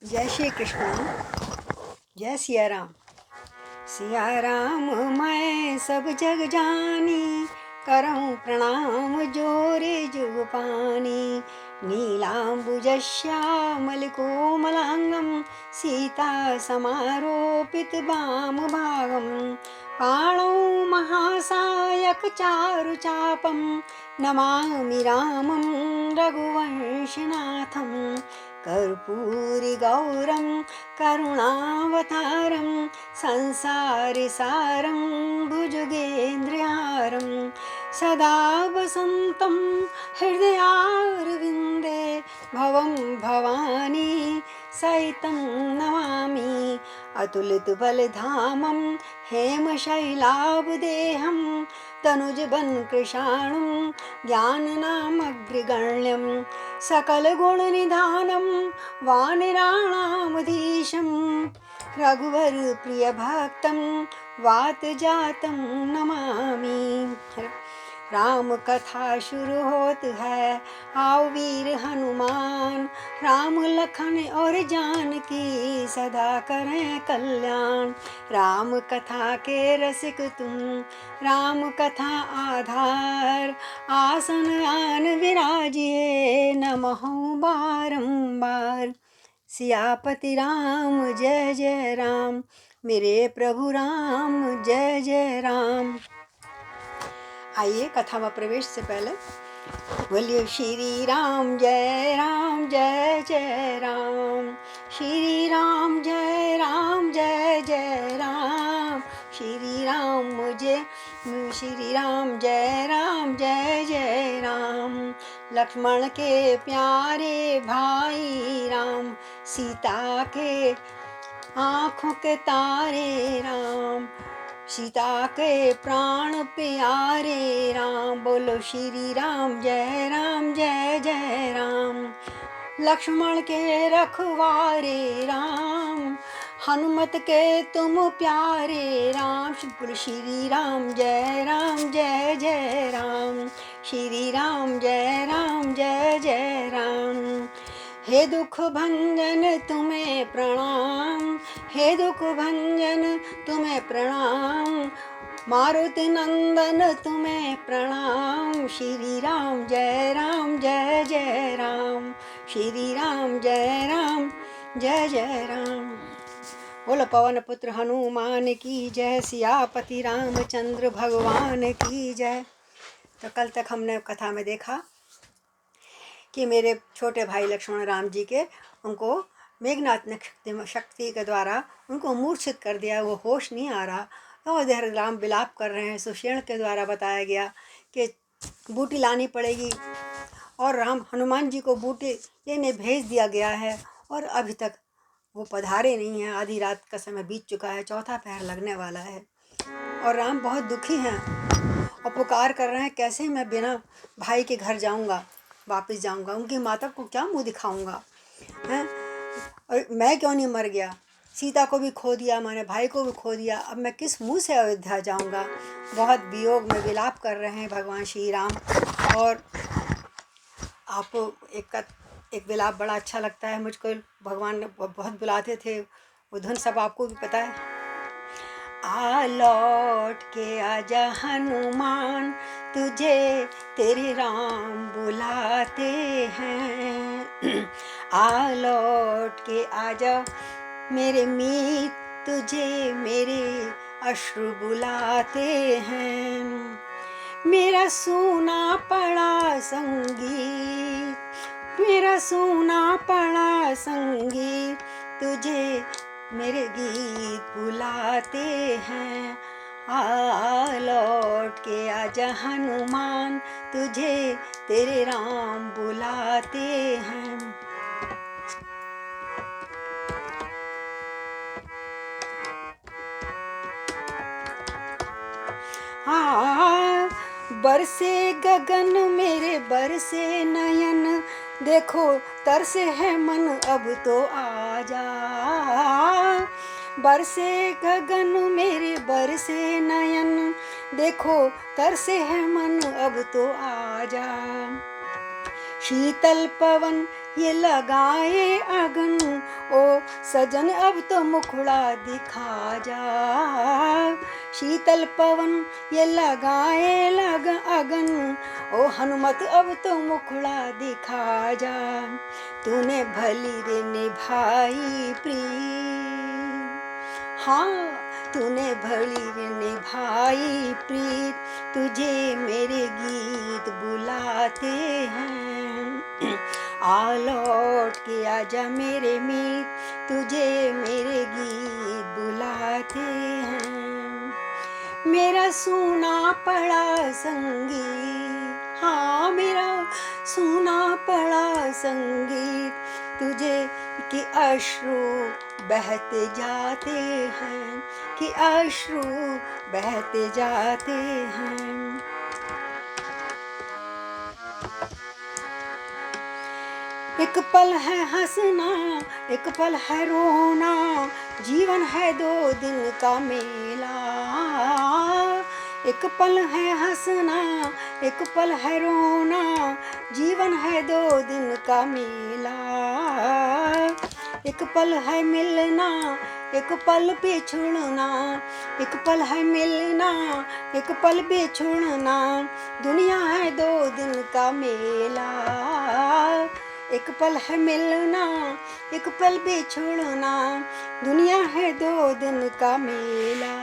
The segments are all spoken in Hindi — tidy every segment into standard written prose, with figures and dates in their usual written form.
जय श्री कृष्ण। जय सिया राम। सिया राम मैं सब जग जानी, करऊं प्रणाम जोरे जुग पानी। नीलांबुज श्यामल कोमलांगम, सीता समारोपित वाम भागम। पाणौ महासायक चारु चापम, नमामि रामं रघुवंशनाथं। कर्पूरी गौरं करुणावतारं, संसारसारं भुजगेन्द्रहारं। सदा वसन्तं हृदयारविन्दे, भवं भवानी सहितं नमामि। अतुलितबलधामं हेमशैलाभदेहं, तनुजवनकृशाणुं ज्ञाननामग्रगण्यं। सकलगुणनिधानं वानराणामधीशं, रघुवरप्रियभक्तं वातजातं नमामि। राम कथा शुरू होत है, आओ वीर हनुमान। राम लखन और जानकी सदा करें कल्याण। राम कथा के रसिक तुम, राम कथा आधार। आसन आन विराजिए, नमः बारंबार। सियापति राम जय जय राम, मेरे प्रभु राम जय जय राम। आइए कथा में प्रवेश से पहले बोलिए श्री राम जय जय राम। श्री राम जय जय राम। श्री राम जय जय राम। लक्ष्मण के प्यारे भाई राम, सीता के आँखों के तारे राम। सीता के प्राण प्यारे राम, बोलो श्री राम जय जय राम। लक्ष्मण के रखवारे राम, हनुमत के तुम प्यारे राम। बोलो श्री राम जय जय राम। श्री राम जय जय राम। हे दुख भंजन तुम्हें प्रणाम, हे दुख भंजन तुम्हें प्रणाम। मारुति नंदन तुम्हें प्रणाम। श्री राम जय जय राम। श्री राम जय जय राम। बोलो पवन पुत्र हनुमान की जय, सियापति रामचंद्र भगवान की जय। तो कल तक हमने कथा में देखा कि मेरे छोटे भाई लक्ष्मण राम जी के उनको मेघनाथ ने शक्ति के द्वारा उनको मूर्छित कर दिया, वो होश नहीं आ रहा। तो इधर राम विलाप कर रहे हैं। सुषेण के द्वारा बताया गया कि बूटी लानी पड़ेगी, और राम हनुमान जी को बूटी लेने भेज दिया गया है, और अभी तक वो पधारे नहीं हैं। आधी रात का समय बीत चुका है, चौथा पहर लगने वाला है, और राम बहुत दुखी हैं और पुकार कर रहे हैं, कैसे मैं बिना भाई के घर जाऊंगा, वापस जाऊंगा, उनकी माता को क्या मुंह दिखाऊंगा हैं? और मैं क्यों नहीं मर गया? सीता को भी खो दिया मैंने, भाई को भी खो दिया, अब मैं किस मुंह से अयोध्या जाऊंगा? बहुत वियोग में विलाप कर रहे हैं भगवान श्री राम। और आपको एक विलाप बड़ा अच्छा लगता है मुझको, भगवान ने बहुत बुलाते थे, वो धुन सब आपको भी पता है। आ लौट के आजा हनुमान, तुझे तेरे राम बुलाते हैं। आ लौट के आजा मेरे मीत, तुझे मेरे अश्रु बुलाते हैं। मेरा सूना पड़ा संगीत, मेरा सूना पड़ा संगीत, तुझे मेरे गीत बुलाते हैं। आ लौट के आजा हनुमान, तुझे तेरे राम बुलाते हैं। हाँ, बरसे गगन मेरे बरसे नयन, देखो तरसे है मन अब तो आजा। बरसे गगन मेरे बरसे नयन, देखो तरसे है मन अब तो आजा। शीतल पवन ये लगाए अगन, ओ सजन अब तो मुखड़ा दिखा जा। शीतल पवन ये लगाए अगन, ओ हनुमत अब तो मुखड़ा दिखा जा। तूने भली रे निभाई प्रीत, हाँ तूने भली रे निभाई प्रीत, तुझे मेरे गीत बुलाते हैं। आ लौट के आजा मेरे मीत, तुझे मेरे गीत बुलाते हैं। मेरा सूना पड़ा संगीत, हाँ मेरा सूना पड़ा संगीत, तुझे कि अश्रु बहते जाते हैं, कि अश्रु बहते जाते हैं। एक पल है हंसना, एक पल है रोना, जीवन है 2 दिन का मेला। एक पल है हंसना, एक पल है रोना, जीवन है 2 दिन का मेला। एक पल है मिलना, एक पल बिछुड़ना, एक पल है मिलना, एक पल बिछुड़ना, दुनिया है 2 दिन का मेला। एक पल है मिलना, एक पल बिछुड़ना, दुनिया है 2 दिन का मेला।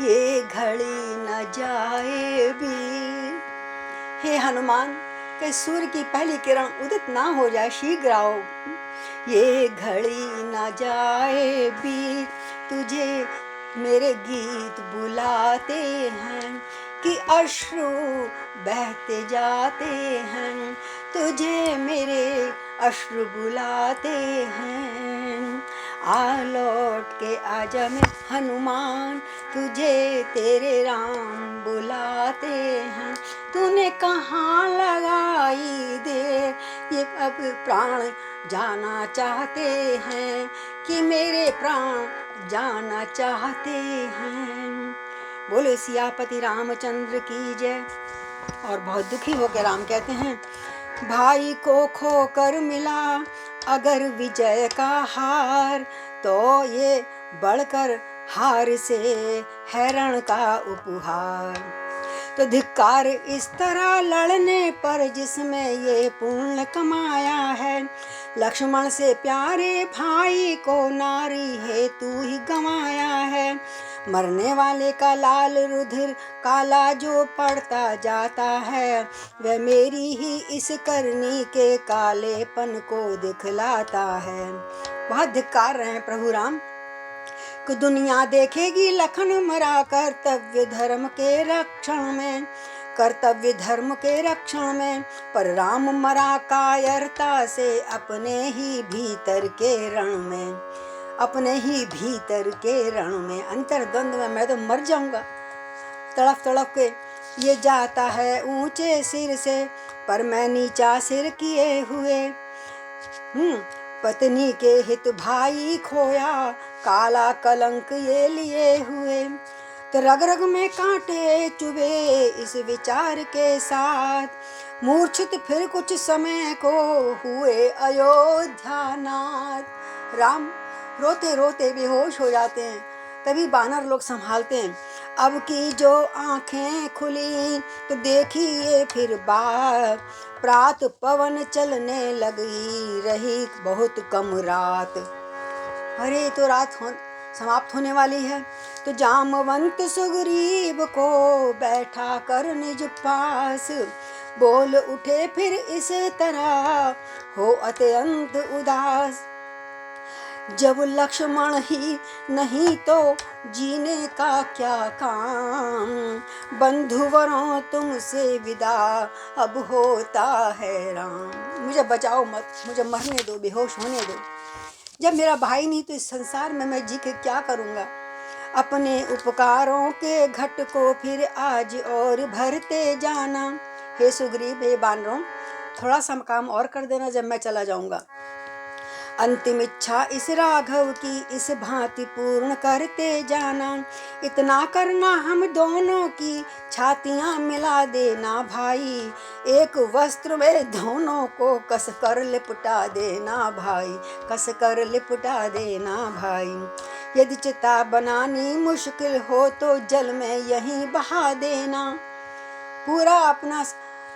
ये घड़ी न जाए भी, हे हनुमान के सूर्य की पहली किरण उदित ना हो जाए, शीघ्र आओ। ये घड़ी न जाए भी, तुझे मेरे गीत बुलाते हैं, कि अश्रु बहते जाते हैं, तुझे मेरे अश्रु बुलाते हैं। आ लौट के आजा मैं हनुमान, तुझे तेरे राम बुलाते हैं। तूने कहाँ लगाई देर, ये अब प्राण जाना चाहते हैं, कि मेरे प्राण जाना चाहते हैं। बोले सियापति रामचंद्र की जय। और बहुत दुखी होकर राम कहते हैं, भाई को खोकर मिला अगर विजय का हार, तो ये बढ़कर हार से है रण का उपहार। तो धिक्कार इस तरह लड़ने पर जिसमें ये पुण्य कमाया है। लक्ष्मण से प्यारे भाई को नारी है तू ही गंवाया है। मरने वाले का लाल रुधिर काला जो पड़ता जाता है, वह मेरी ही इस करनी के कालेपन को दिखलाता है। बहुत धिक्कार रहे हैं प्रभु राम कि दुनिया देखेगी लखन मरा कर्तव्य धर्म के रक्षण में, कर्तव्य धर्म के रक्षण में। पर राम मरा कायरता से अपने ही भीतर के रण में, अपने ही भीतर के रण में। अंतर द्वंद्व में मैं तो मर जाऊंगा। तड़प तड़प के ये जाता है ऊंचे सिर से, पर मैं नीचा सिर किए हुए। पत्नी के हित भाई खोया, काला कलंक ये लिए हुए। तो रग रग में कांटे चुभे इस विचार के साथ, मूर्छित फिर कुछ समय को हुए अयोध्यानाथ। राम रोते रोते बेहोश हो जाते हैं। तभी बानर लोग संभालते हैं। अब की जो आंखें खुली तो देखिए फिर बात, प्रात पवन चलने लगी रही बहुत कम रात। अरे तो रात समाप्त होने वाली है। तो जामवंत सुग्रीव को बैठा कर निज पास, बोल उठे फिर इस तरह हो अत्यंत उदास। जब लक्ष्मण ही नहीं तो जीने का क्या काम, बंधुवरों तुमसे विदा अब होता है राम। मुझे बचाओ मत, मुझे मरने दो, बेहोश होने दो। जब मेरा भाई नहीं तो इस संसार में मैं जी के क्या करूँगा। अपने उपकारों के घट को फिर आज और भरते जाना। हे सुग्रीव, हे बानरों, थोड़ा सा काम और कर देना जब मैं चला जाऊँगा। अंतिम इच्छा इस राघव की इस भांति पूर्ण करते जाना। इतना करना हम दोनों की छातियां मिला देना भाई, एक वस्त्र में दोनों को कस कर लिपटा देना भाई, कस कर लिपटा देना भाई। यदि चिता बनानी मुश्किल हो तो जल में यहीं बहा देना। पूरा अपना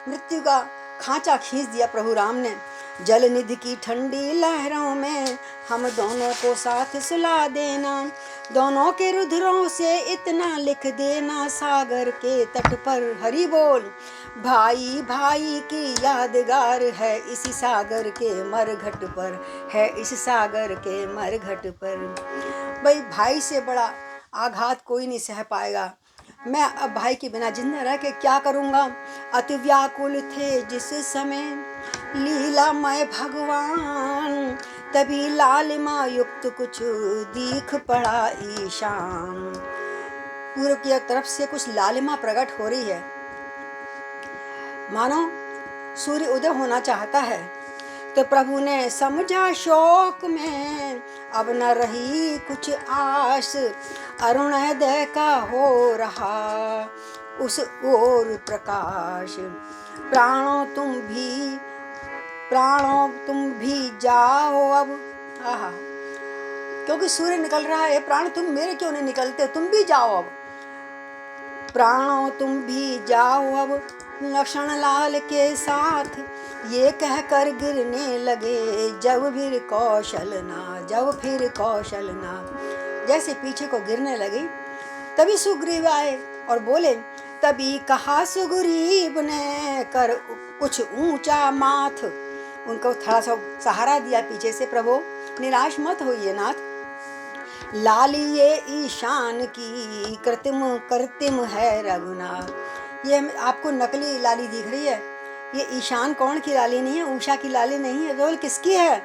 मृत्यु का खांचा खींच दिया प्रभु राम ने। जल निधि की ठंडी लहरों में हम दोनों को साथ सुला देना। दोनों के रुधिरों से इतना लिख देना सागर के तट पर हरि बोल। भाई भाई की यादगार है इसी सागर के मरघट पर, है इस सागर के मरघट पर। भाई भाई से बड़ा आघात कोई नहीं सह पाएगा। मैं अब भाई के बिना जिंदा रह के क्या करूँगा। अति व्याकुल थे जिस समय लीलामय भगवान, तभी लालिमा युक्त कुछ दीख पड़ा ईशान। पूर्व की तरफ से कुछ लालिमा प्रकट हो रही है, मानो सूर्य उदय होना चाहता है। तो प्रभु ने समझा शोक में अब न रही कुछ आस, अरुणोदय का हो रहा उस ओर प्रकाश। प्राणों तुम भी जाओ अब। आहा, क्योंकि सूर्य निकल रहा है, प्राण तुम मेरे क्यों नहीं निकलते, तुम भी जाओ अब। प्राणों तुम भी जाओ अब लक्ष्मण लाल के साथ, ये कहकर गिरने लगे जब फिर कौशलना, जब फिर कौशलना। जैसे पीछे को गिरने लगी तभी सुग्रीव आए और बोले, तभी कहा सुग्रीव ने कर कुछ ऊंचा माथ। उनको थोड़ा सा सहारा दिया पीछे से, प्रभु निराश मत होइए नाथ। लाली ये ईशान की कृत्रिम है रघुनाथ। ये आपको नकली लाली दिख रही है, ये ईशान कौन की लाली नहीं है, उषा की लाली नहीं है। रोल किसकी है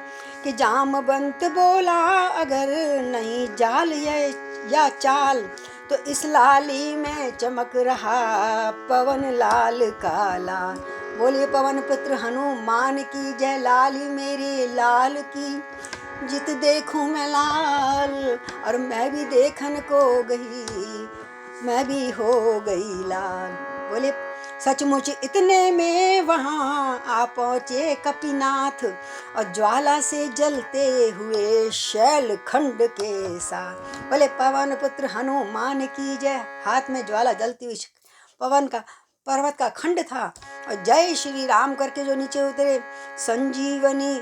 कि जामवंत बोला अगर नहीं जाल ये या चाल, तो इस लाली में चमक रहा पवन लाल काला। बोलिए पवन पुत्र हनुमान की जय। लाली मेरी लाल की जित देखूं मैं लाल, और मैं भी देखन को गई, मैं भी हो गई लाल। बोले सचमुच इतने में वहां आ पहुंचे कपिनाथ, और ज्वाला से जलते हुए शैल खंड के साथ। बोले पवन पुत्र हनुमान की जय। हाथ में ज्वाला जलती हुई पवन का पर्वत का खंड था, और जय श्री राम करके जो नीचे उतरे। संजीवनी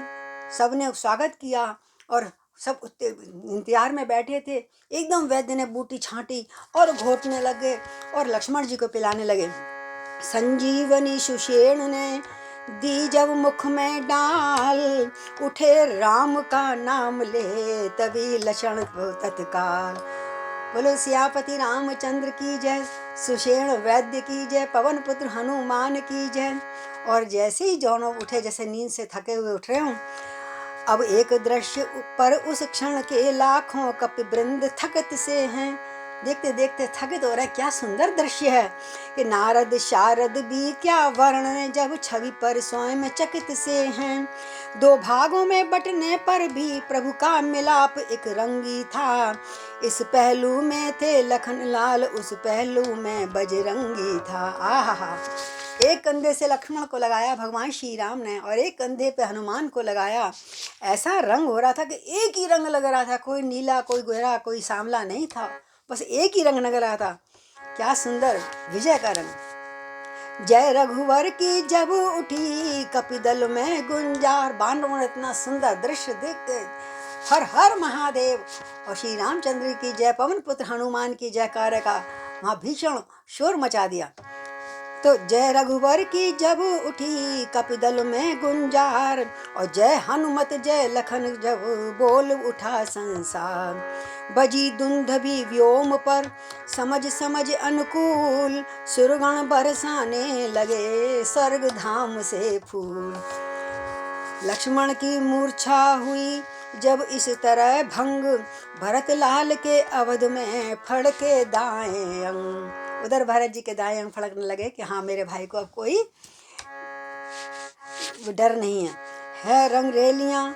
सबने स्वागत किया और सब इंतजार में बैठे थे। एकदम वैद्य ने बूटी छांटी और घोटने लगे और लक्ष्मण जी को पिलाने लगे। संजीवनी सुषेण ने दी जब मुख में डाल, उठे राम का नाम ले तभी लक्षण तत्काल। बोलो सियापति रामचंद्र की जय, सुषेण वैद्य की जय, पवन पुत्र हनुमान की जय। और जैसे ही दोनों उठे, जैसे नींद से थके हुए उठ रहे हों, अब एक दृश्य पर उस क्षण के लाखों कपिवृंद थकत से हैं। देखते देखते थकित हो रहे। क्या सुंदर दृश्य है कि नारद शारद भी क्या वर्णन, जब छवि पर स्वयं चकित से हैं। दो भागों में बटने पर भी प्रभु का मिलाप एक रंगी था। इस पहलू में थे लखन लाल, उस पहलू में बजरंगी था। आहा, एक कंधे से लक्ष्मण को लगाया भगवान श्री राम ने और एक कंधे पे हनुमान को लगाया। ऐसा रंग हो रहा था कि एक ही रंग लग रहा था, कोई नीला कोई गोरा कोई सांवला नहीं था, बस एक ही रंग लग रहा था। क्या सुंदर विजय का रंग। जय रघुवर की जब उठी कपिदल में गुंजार। बानरों ने इतना सुंदर दृश्य देखते हर हर महादेव और श्री रामचंद्र की जय, पवन पुत्र हनुमान की जयकार का वहाँ भीषण शोर मचा दिया। तो जय रघुवर की जब उठी कपिदल में गुंजार, और जय हनुमत जय लखन जब बोल उठा संसार। बजी दुंदभी व्योम पर समझ समझ अनुकूल, सुरगण बरसाने लगे स्वर्ग धाम से फूल। लक्ष्मण की मूर्छा हुई जब इस तरह भंग, भरत लाल के अवध में फड़के दाएं अंग। उधर भरत जी के दाएं अंग फड़कने लगे कि हाँ मेरे भाई को अब कोई डर नहीं है। रंगरेलियां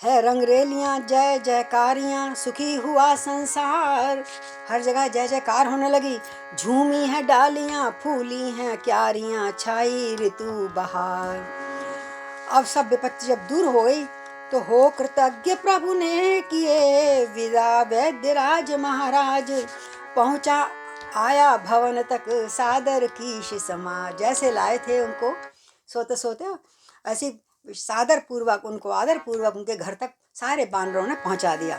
है रंगरेलियां जय जयकारियां, सुखी हुआ संसार। हर जगह जय जयकार होने लगी। झूमी है डालियां, फूली हैं क्यारियां, छाई ऋतु बहार। अब सब विपत्ति जब दूर हो गई तो हो कृतज्ञ प्रभु ने किए विदा। वैद्यराज महाराज पहुंचा आया भवन तक, सादर कीश समाज। जैसे लाए थे उनको सोते सोते, ऐसी सादर पूर्वक उनको आदर पूर्वक उनके घर तक सारे बानरों ने पहुंचा दिया।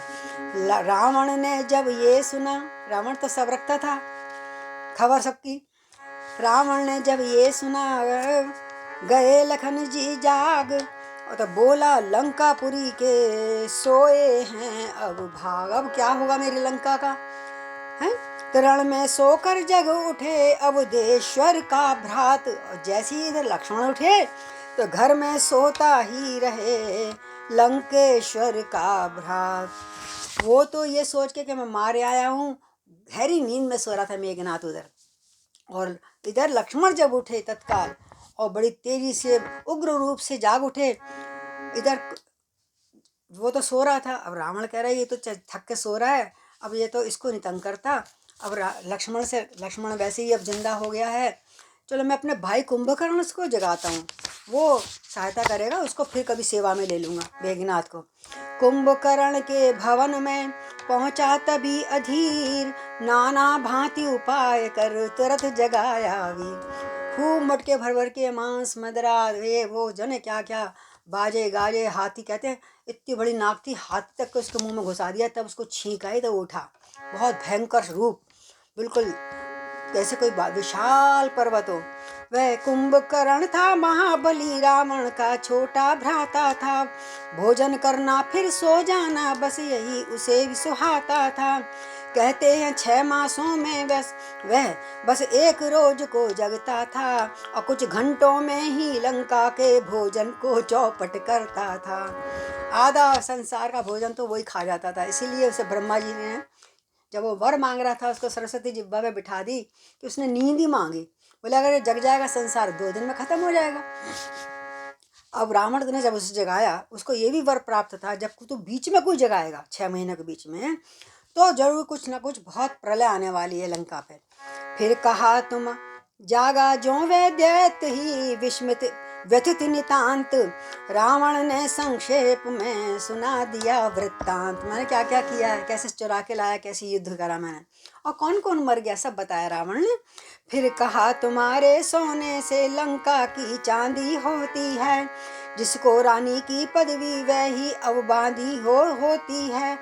रावण ने जब ये सुना, रावण तो सब रखता था खबर सबकी। रावण ने जब ये सुना, गए लखन जी जाग, और तो बोला लंकापुरी के सोए हैं अब भाग। अब क्या होगा मेरी लंका का, है? तरण में सोकर जग उठे अवधेश्वर का भ्रात। और जैसे ही इधर लक्ष्मण उठे तो घर में सोता ही रहे लंकेश्वर का भ्रात। वो तो ये सोच के कि मैं मारे आया हूँ, गहरी नींद में सो रहा था मेघनाथ उधर। और इधर लक्ष्मण जब उठे तत्काल और बड़ी तेजी से उग्र रूप से जाग उठे। इधर वो तो सो रहा था, अब रावण कह रहा है ये तो थक के सो रहा है, अब ये तो इसको नहीं तंग करता। अब लक्ष्मण वैसे ही अब जिंदा हो गया है, चलो मैं अपने भाई कुंभकर्ण को जगाता हूँ, वो सहायता करेगा, उसको फिर कभी सेवा में ले लूँगा मेघनाथ को। कुंभकर्ण के भवन में पहुँचा तभी अधीर, नाना भांति उपाय कर तुरंत जगाया वीर। खूब मटके भर भर के मांस मदरा ये वो जने क्या क्या बाजे गाजे। हाथी कहते हैं इतनी बड़ी नाक थी, हाथी तक को उसके मुंह में घुसा दिया, तब उसको छींक आई तो उठा। बहुत भयंकर रूप, बिल्कुल जैसे कोई विशाल पर्वत हो। वह कुंभकर्ण था महाबली, रावण का छोटा भ्राता था। भोजन करना फिर सो जाना, बस यही उसे भी सुहाता था। कहते हैं 6 मासों में वह बस एक रोज को जगता था, और कुछ घंटों में ही लंका के भोजन को चौपट करता था। आधा संसार का भोजन तो वही खा जाता था। इसीलिए उसे ब्रह्मा जी ने जब वो वर मांग रहा था उसको सरस्वती जिब्बा पे बिठा दी कि उसने नींद ही मांगी। बोले अगर ये जग जाएगा संसार 2 दिन में खत्म हो जाएगा। अब रावण ने जब उसे जगाया, उसको ये भी वर प्राप्त था जब तू बीच में कोई जगाएगा 6 महीने के बीच में, तो जरूर कुछ ना कुछ बहुत प्रलय आने वाली है लंका पे। फिर कहा तुम जागा जो वैद्यत ही विस्मित व्यथित नितांत। रावण ने संक्षेप में सुना दिया वृत्तांत। मैंने क्या क्या किया है, कैसे चुरा के लाया, कैसे युद्ध करा मैंने, और कौन कौन मर गया, सब बताया रावण ने। फिर कहा तुम्हारे सोने से लंका की चांदी होती है, जिसको रानी की पदवी वह ही अब बांधी होती है,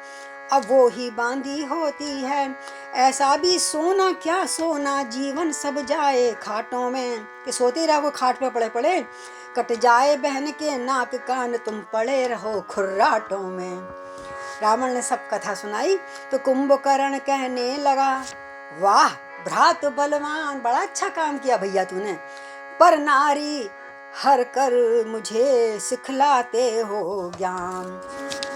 अब वो ही बांधी होती है। ऐसा भी सोना क्या सोना, जीवन सब जाए खाटों में। कि सोते रहो खाट पे पड़े पड़े, कट जाए बहन के नाक कान, तुम पड़े रहो खुर्राटों में। रावण ने सब कथा सुनाई तो कुंभकर्ण कहने लगा, वाह भ्रात बलवान, बड़ा अच्छा काम किया भैया तूने, पर नारी हर कर मुझे सिखलाते हो ज्ञान।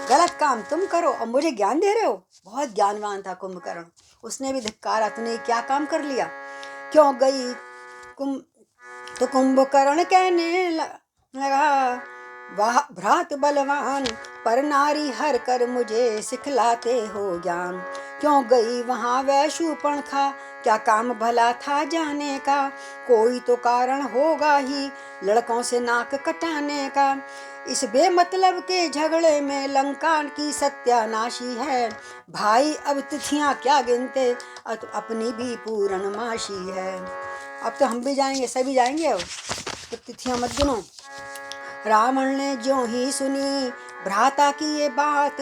गलत काम तुम करो और मुझे ज्ञान दे रहे हो। बहुत ज्ञानवान था कुंभकर्ण, उसने भी धिक्कारा, तूने क्या काम कर लिया, क्यों गई तो कुंभकर्ण कहने लगा, वाह भ्रात बलवान, पर नारी हर कर मुझे सिखलाते हो ज्ञान। क्यों गई वहाँ वह शूर्पणखा, क्या काम भला था जाने का, कोई तो कारण होगा ही लड़कों से नाक कटाने का। इस बेमतलब के झगड़े में लंका की सत्यानाशी है, भाई अब तिथियां क्या गिनते, अपनी भी पूर्णमासी है। अब तो हम भी जाएंगे, सभी जाएंगे, अब तो तिथियां मत गिनो। रावण ने ज्यों ही सुनी भ्राता की ये बात,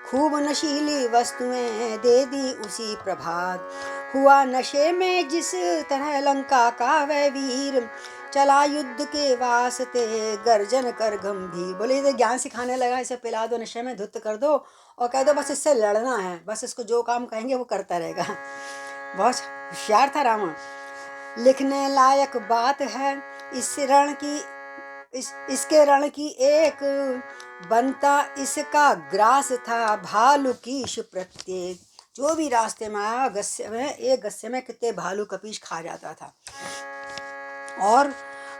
खूब नशीली वस्तुएं दे दी उसी प्रभात। हुआ नशे में जिस तरह लंका का वह वीर, चला युद्ध के वास्ते गर्जन कर गंभीर। बोले इसे ज्ञान सिखाने लगा, इसे पिला दो, नशे में धुत कर दो और कह दो बस इससे लड़ना है, बस इसको जो काम कहेंगे वो करता रहेगा। बहुत होशियार था रावण। लिखने लायक बात है इसके रण की एक, बनता इसका ग्रास था भालू कीश प्रत्येक। जो भी रास्ते में आया गस्से में कितने भालू कपीश खा जाता था। और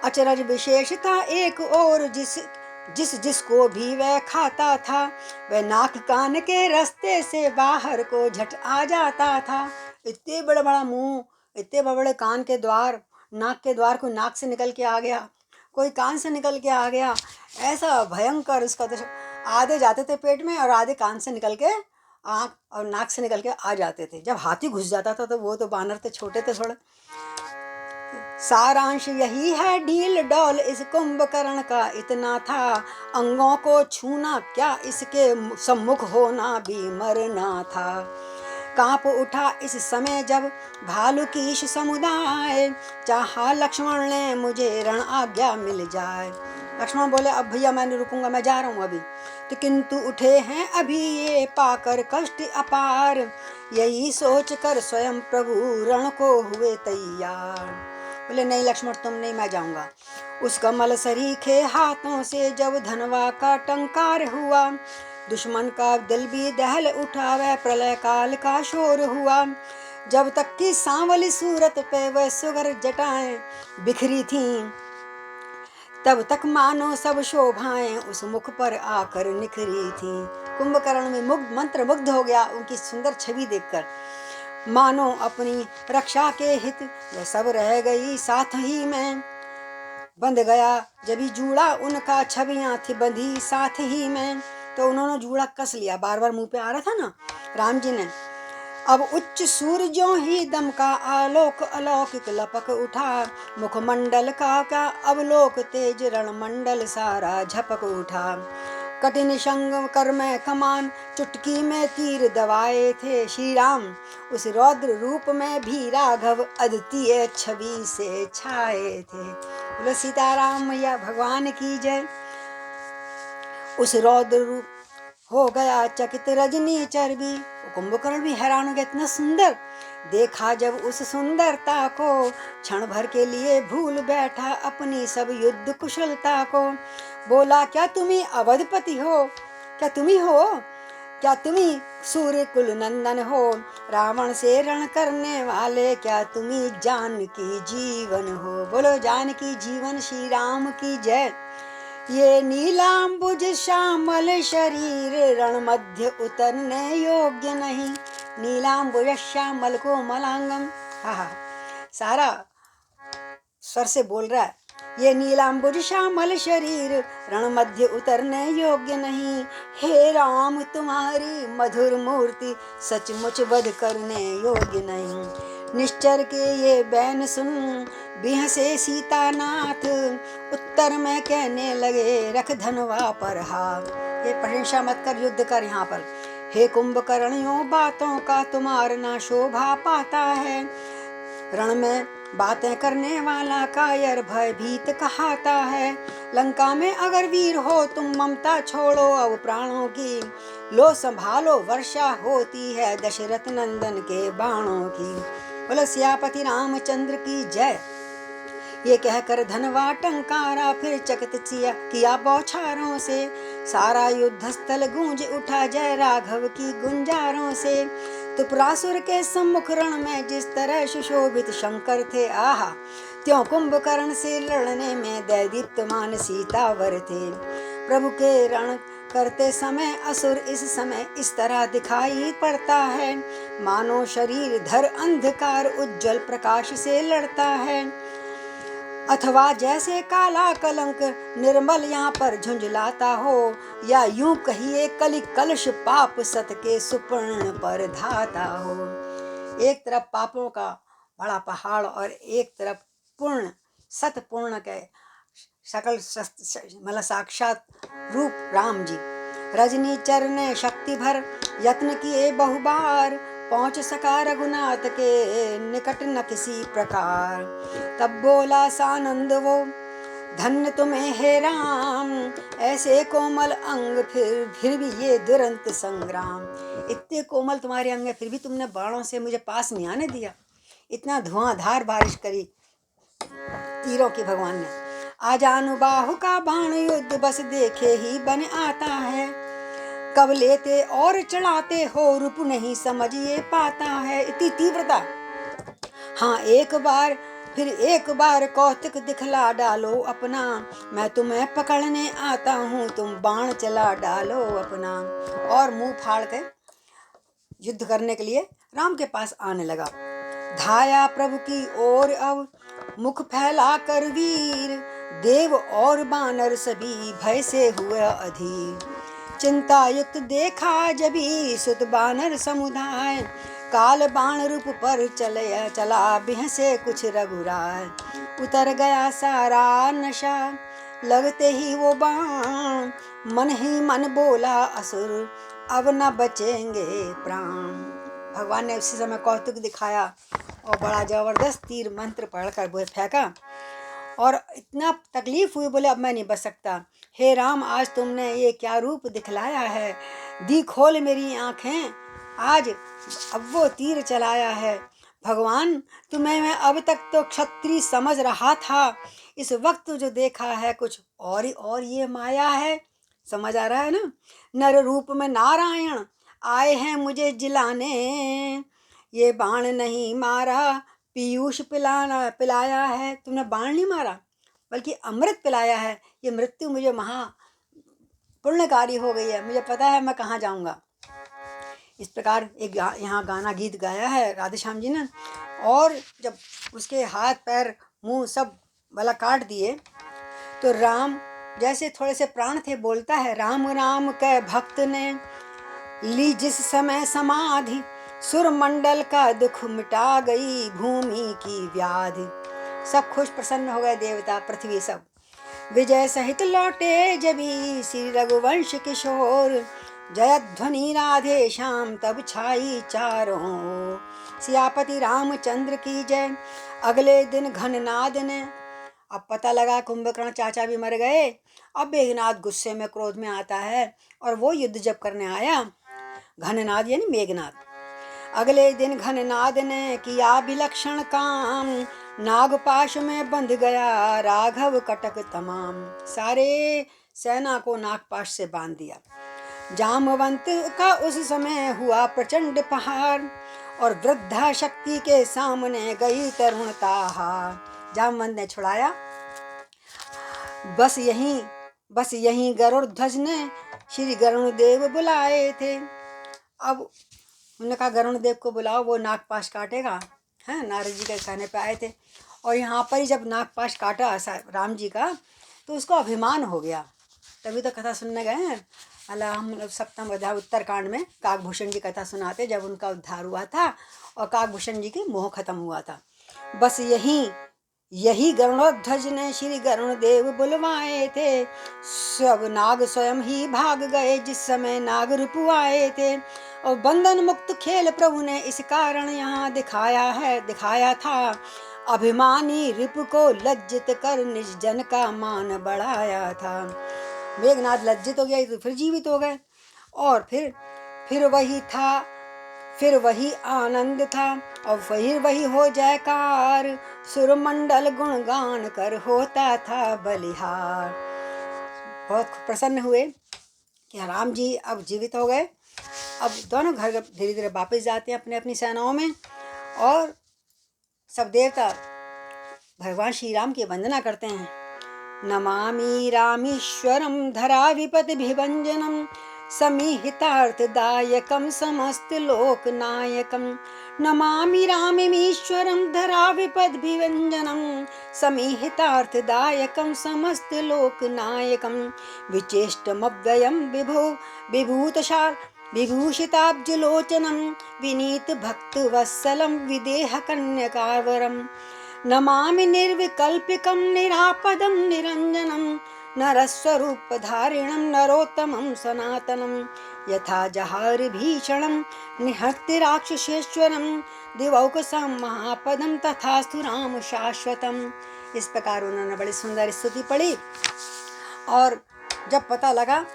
अचरज विशेष था एक और, जिस जिसको भी वह खाता था, वह नाक कान के रास्ते से बाहर को झट आ जाता था। इतने बड़ा बड़ा मुंह, इतने बड़े बड़े कान के द्वार, नाक के द्वार कोई नाक से निकल के आ गया, कोई कान से निकल के आ गया, ऐसा भयंकर उसका तो आधे जाते थे पेट में और आधे कान से निकल के आँख और नाक से निकल के आ जाते थे। जब हाथी घुस जाता था तो वो तो बानर थे, छोटे थे थोड़े। सारांश यही है ढील डौल इस कुंभकर्ण का इतना था, अंगों को छूना क्या इसके सम्मुख होना भी मरना था। कांप उठा इस समय जब भालू कीश समुदाय, चाहा लक्ष्मण ने मुझे रण आज्ञा मिल जाए। लक्ष्मण बोले अब भैया मैं नहीं रुकूंगा, मैं जा रहा हूँ अभी। तो किंतु उठे हैं अभी ये पाकर कष्ट अपार, यही सोच कर स्वयं प्रभु रण को हुए तैयार। बोले नहीं लक्ष्मण तुम नहीं, मैं जाऊंगा। उस कमल सरीखे हाथों से जब धनवा का टंकार हुआ, दुश्मन का दिल भी दहल उठा, वह प्रलय काल का शोर हुआ। जब तक की सांवली सूरत पे वह सुगर जटाएं बिखरी थीं, तब तक मानो सब शोभाएं उस मुख पर आकर निखरी थीं। कुंभकर्ण में मुग्ध मंत्र मुग्ध हो गया उनकी सुंदर छवि देखकर। मानो अपनी रक्षा के हित वह सब रह गई साथ ही में, बंध गया जब ही जूड़ा उनका, छवियां थी बंधी साथ ही में। तो उन्होंने जूड़ा कस लिया, बार बार मुंह पे आ रहा था ना राम जी ने। अब उच्च सूरजों ही दम का आलोक अलौकिक लपक उठा, मुखमंडल का क्या अवलोक तेज रणमंडल सारा झपक उठा। कठिन संग कर में कमान, चुटकी में तीर दबाए थे श्री राम, उस रौद्र रूप में भी राघव अद्वितीय छवि से छाए थे। बोलो सीताराम मैया भगवान की जय। उस रौद्र रूप हो गया चकित रजनी चरबी, कुंभकर्ण भी हैरान हो गया, इतना सुंदर। देखा जब उस सुंदरता को, क्षण भर के लिए भूल बैठा अपनी सब युद्ध कुशलता को। बोला क्या तुम्ही अवधपति हो, क्या तुम्ही हो, क्या तुम्ही सूर्य कुल नंदन हो, रावण से रण करने वाले क्या तुम्ही जानकी जीवन हो। बोलो जानकी जीवन श्री राम की जय। ये नीलांबुज श्यामल शरीर रण मध्य उतरने योग्य नहीं, नीलांबुज श्यामल को मलांगम। हाँ सारा स्वर से बोल रहा है। ये नीलांबुज श्यामल शरीर रण मध्य उतरने योग्य नहीं, हे राम तुम्हारी मधुर मूर्ति सचमुच वध करने योग्य नहीं। निश्चर के ये बैन सुन बिहसे सीतानाथ, उत्तर में कहने लगे रख धनवा पर हाथ। ये प्रशंसा मत कर, युद्ध कर यहाँ पर। हे कुंभकर्णियों बातों का तुम्हार ना शोभा पाता है, रण में बातें करने वाला कायर भयभीत कहाता है। लंका में अगर वीर हो तुम ममता छोड़ो अब प्राणों की, लो संभालो वर्षा होती है दशरथ नंदन के बाणों की। बोलो सियापति रामचंद्र की जय। ये कहकर धनवा टंकारा फिर चकित किया बौछारों से, सारा युद्ध स्थल गूंज उठा जय राघव की गुंजारों से। त्रिपुरासुर के सम्मुख रण में जिस तरह सुशोभित शंकर थे, आहा त्यों कुंभकर्ण से लड़ने में दैदीप्यमान सीतावर थे। प्रभु के रण करते समय असुर इस समय इस तरह दिखाई पड़ता है, मानो शरीर धर अंधकार उज्जवल प्रकाश से लड़ता है, अथवा जैसे काला कलंक निर्मल यहाँ पर झुंझलाता हो, या यूं कहिए कलि कलश पाप सत के सुपर्ण पर धाता हो। एक तरफ पापों का बड़ा पहाड़ और एक तरफ पूर्ण सत पूर्ण के सकल मतलब साक्षात रूप राम जी। रजनी चर ने शक्ति भर यत्न किए बहुबार, पहुंच सका रघुनाथ के निकट न किसी प्रकार। तब बोला सानंद वो धन्य तुम्हें हे राम, ऐसे कोमल अंग फिर भी ये दुरंत संग्राम। इतने कोमल तुम्हारे अंग फिर भी तुमने बाणों से मुझे पास नहीं आने दिया। इतना धुआंधार बारिश करी तीरों की भगवान ने। आजानुबाहु का बाण युद्ध बस देखे ही बन आता है, कब लेते और चढ़ाते हो रूप नहीं समझ ये पाता है। इतनी तीव्रता। हाँ एक बार फिर एक बार कौतुक दिखला डालो अपना, मैं तुम्हें पकड़ने आता हूँ, तुम बाण चला डालो अपना। और मुंह फाड़ के युद्ध करने के लिए राम के पास आने लगा। धाया प्रभु की ओर अब मुख फैला कर वीर, देव और बानर सभी भय से हुए अधीर। चिंता युक्त देखा जभी सुत बानर समुदाय, काल बाण रूप पर चला बिहसे कुछ रघुराय। उतर गया सारा नशा लगते ही वो बाण, मन ही मन बोला असुर अब न बचेंगे प्राण। भगवान ने उसी समय कौतुक दिखाया और बड़ा जबरदस्त तीर मंत्र पढ़कर वो फेंका और इतना तकलीफ हुई, बोले अब मैं नहीं बच सकता। हे राम, आज तुमने ये क्या रूप दिखलाया है, दी खोल मेरी आंखें, आज अब वो तीर चलाया है। भगवान, तुम्हें मैं अब तक तो क्षत्रिय समझ रहा था, इस वक्त जो देखा है कुछ और ये माया है। समझ आ रहा है ना? नर रूप में नारायण आए हैं मुझे जिलाने, ये बाण नहीं मारा पीयूष पिलाया है। तुमने बाण नहीं मारा बल्कि अमृत पिलाया है। ये मृत्यु मुझे महा पुण्यकारी हो गई है, मुझे पता है मैं कहाँ जाऊंगा। इस प्रकार एक यहाँ गाना गीत गाया है राधेश्याम जी ने। और जब उसके हाथ पैर मुंह सब भला काट दिए तो राम जैसे थोड़े से प्राण थे, बोलता है, राम राम के भक्त ने ली जिस समय समाधि, सुर मंडल का दुख मिटा गई भूमि की व्याधि। सब खुश प्रसन्न हो गए, देवता पृथ्वी सब। विजय सहित लौटे जबी श्री रघुवंश किशोर, जयध्वनि राधे श्याम तब छाई चारों ओर। सियापति रामचंद्र की जय। अगले दिन घननाद ने, अब पता लगा कुंभकर्ण चाचा भी मर गए। अब मेघनाद गुस्से में क्रोध में आता है और वो युद्ध जब करने आया, घननाद यानी मेघनाद। अगले दिन घननाद ने किया विलक्षण काम, नागपाश में बंध गया राघव कटक तमाम। सारे सेना को नागपाश से बांध दिया। जामवंत का उस समय हुआ प्रचंड पहाड़, और वृद्धा शक्ति के सामने गई तरुणता हार। जामवंत ने छुड़ाया। बस यहीं गरुड़ ध्वज ने श्री गरुण देव बुलाए थे। अब उन्होंने कहा गरुण देव को बुलाओ, वो नागपाश काटेगा। हैं, नारद जी के कहने पे आए थे। और यहाँ पर ही जब नागपाश काटा राम जी का तो उसको अभिमान हो गया। तभी तो कथा सुनने गए हैं। अल्लाह, हम सप्तम अध्याय उत्तरकांड में काकभूषण जी कथा सुनाते जब उनका उद्धार हुआ था और काकभूषण जी की मोह खत्म हुआ था। बस यही गरुड़ध्वज ने श्री गरुण देव बुलवाए थे। सब नाग स्वयं ही भाग गए जिस समय नाग रिपु आए थे। और बंधन मुक्त खेल प्रभु ने इस कारण यहाँ दिखाया था। अभिमानी रिपु को लज्जित कर निज जन का मान बढ़ाया था। मेघनाद लज्जित हो गया तो फिर जीवित हो गए। और फिर वही आनंद था और फिर वही हो जयकार। सुरमंडल गुणगान कर होता था बलिहार। बहुत प्रसन्न हुए कि राम जी अब जीवित हो गए। अब दोनों घर धीरे धीरे वापस जाते हैं अपने अपनी सेनाओं में। और सब देवता भगवान श्री राम की वंदना करते हैं। नमामि रामेश्वरम धरा विपद विभंजनम, समीहितार्थदायकम समस्त लोकनायकम। नमामि रामेश्वरम धरा विपद विभंजनम, समीहितार्थदायकम समस्त लोकनायकम। विचेष्टमव्ययम विभूषिताब्जलोचनम, विनीत भक्त वत्सलम विदेह कन्यकावरम। नमामि निर्विकल्पिकं निरापदं निरंजनं, नरस्वरूपधारिणं नरोत्तमं सनातनं। यथा जहार भीषणं निहत्य राक्षसेश्वरं, दिवौकसं महापदं तथास्तु राम शाश्वतम्। इस प्रकार उन्होंने बड़ी सुंदर स्तुति पढ़ी। और जब पता लगा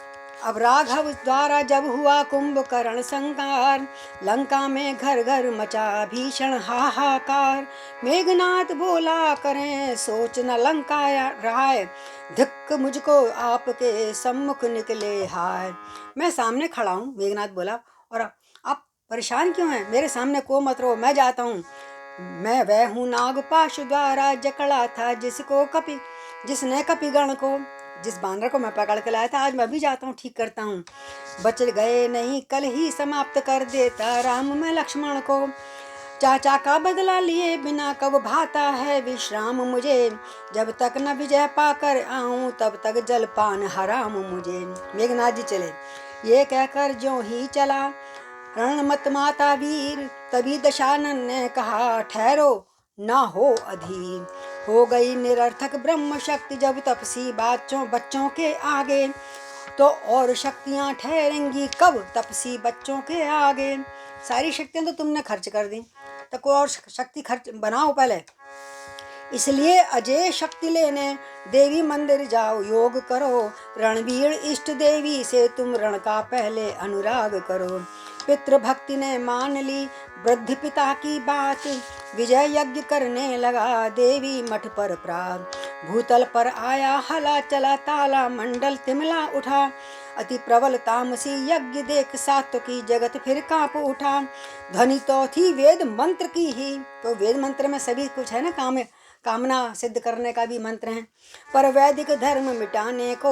अब राघव द्वारा जब हुआ कुंभकर्ण संहार, लंका में घर घर मचा भीषण हाहाकार। मेघनाद बोला करें सोच न लंका राय, धिक्क मुझको आपके सम्मुख निकले हाय। मैं सामने खड़ा हूँ, मेघनाद बोला, और आप परेशान क्यों हैं? मेरे सामने को मत रहो, मैं जाता हूँ। मैं वह हूँ नागपाश द्वारा जकड़ा था जिसने कपिगण को, जिस बानर को मैं पकड़ के लाया था, आज मैं भी जाता हूँ ठीक करता हूँ। बच गए नहीं कल ही समाप्त कर देता राम मैं लक्ष्मण को। चाचा का बदला लिए बिना कब भाता है विश्राम मुझे, जब तक न विजय पाकर आऊं तब तक जलपान हराम मुझे। मेघनाथ जी चले, ये कहकर जो ही चला रण मत माता वीर, तभी दशानन ने कहा ठहरो ना हो अधीर। हो गई निरर्थक ब्रह्म शक्ति जब तपसी बच्चों के आगे, तो और शक्तियां ठहरेंगी कब तपसी बच्चों के आगे। सारी शक्तियां तो तुमने खर्च कर दी, तो कोई और शक्ति खर्च बनाओ पहले। इसलिए अजय शक्ति लेने देवी मंदिर जाओ योग करो, रणवीर इष्ट देवी से तुम रण का पहले अनुराग करो। पितृ भक्ति ने मान ली वृद्ध पिता की बात, विजय यज्ञ करने लगा देवी मठ पर प्रात। भूतल पर आया हला चला ताला मंडल तिमला उठा, अति प्रबल तामसी यज्ञ देख सात्व की जगत फिर कांप उठा। ध्वनि तो थी वेद मंत्र की ही, तो वेद मंत्र में सभी कुछ है ना, कामना सिद्ध करने का भी मंत्र है। पर वैदिक धर्म मिटाने को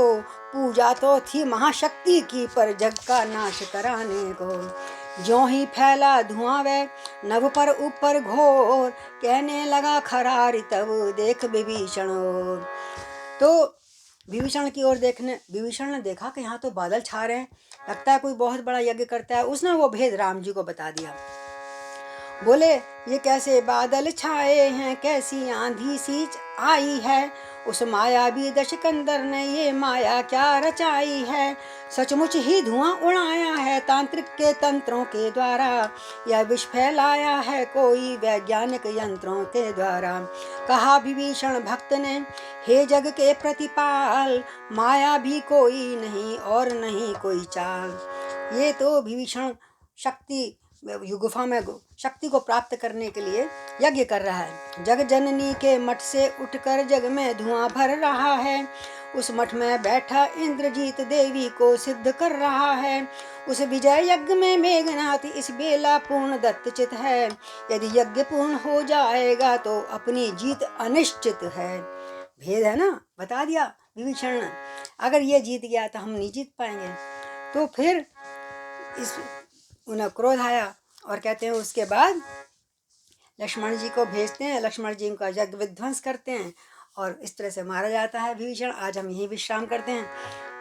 पूजा तो थी महाशक्ति की, पर जग का नाश कराने को। ज्यों ही फैला धुआं वह नभ पर ऊपर घोर, कहने लगा खरारी तब देख विभीषण। तो विभीषण की ओर देखने, विभीषण ने देखा कि यहाँ तो बादल छा रहे हैं, लगता है कोई बहुत बड़ा यज्ञ करता है। उसने वो भेद राम जी को बता दिया। बोले ये कैसे बादल छाए हैं, कैसी आंधी सी आई है, उस मायावी दशकंदर ने ये माया क्या रचाई है। सचमुच ही धुआं उड़ाया है तांत्रिक के तंत्रों के द्वारा, यह विष फैलाया है कोई वैज्ञानिक यंत्रों के द्वारा। कहा विभीषण भक्त ने हे जग के प्रतिपाल, माया भी कोई नहीं और नहीं कोई चाल। ये तो विभीषण शक्ति गुफा में शक्ति को प्राप्त करने के लिए यज्ञ कर रहा है। जग जननी के मठ से उठकर जग में धुआं भर रहा है, उस मठ में बैठा इंद्रजीत देवी को सिद्ध कर रहा है। उस विजय यज्ञ में मेघनाथ इस बेला पूर्ण दत्तचित है, यदि यज्ञ पूर्ण हो जाएगा तो अपनी जीत अनिश्चित है। भेद है ना, बता दिया विभीषण ने, अगर ये जीत गया तो हम नहीं जीत पाएंगे। तो फिर इस उन्हें क्रोध आया और कहते हैं उसके बाद लक्ष्मण जी को भेजते हैं, लक्ष्मण जी का यज्ञ विध्वंस करते हैं और इस तरह से मारा जाता है विभीषण। आज हम यही विश्राम करते हैं।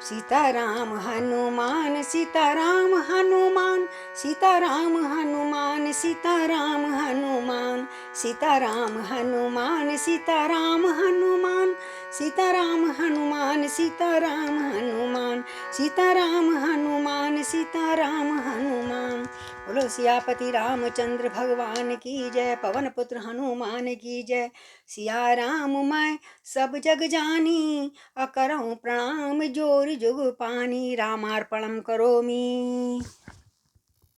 सीताराम हनुमान सीताराम हनुमान, सीताराम हनुमान सीताराम हनुमान, सीताराम हनुमान सीताराम हनुमान, सीताराम हनुमान सीताराम हनुमान, सीताराम हनुमान सीताराम हनुमान। बोलो सियापति रामचंद्र भगवान की जय, पवन पुत्र हनुमान की जय। सिया राम मैं सब जग जानी, अकरऊँ प्रणाम जोर जुग पानी, रामार्पणम करोमि।